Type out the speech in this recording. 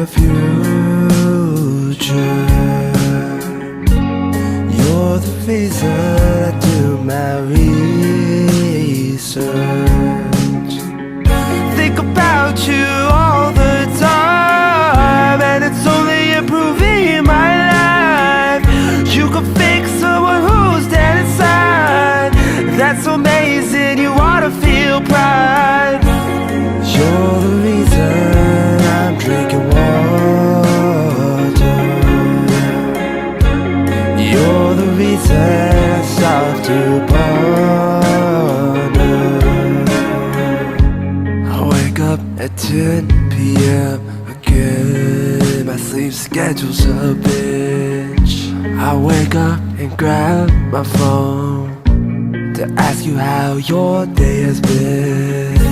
the future. You're the reason I do my research. Think about you all the time, and it's only improving my life. You can fix someone who's dead inside. That's amazing, you ought to feel pride. You're the reason I'm drinking water. You're the reason I start to ponder. I wake up at 10 p.m. again. My sleep schedule's a bitch. I wake up and grab my phone to ask you how your day has been.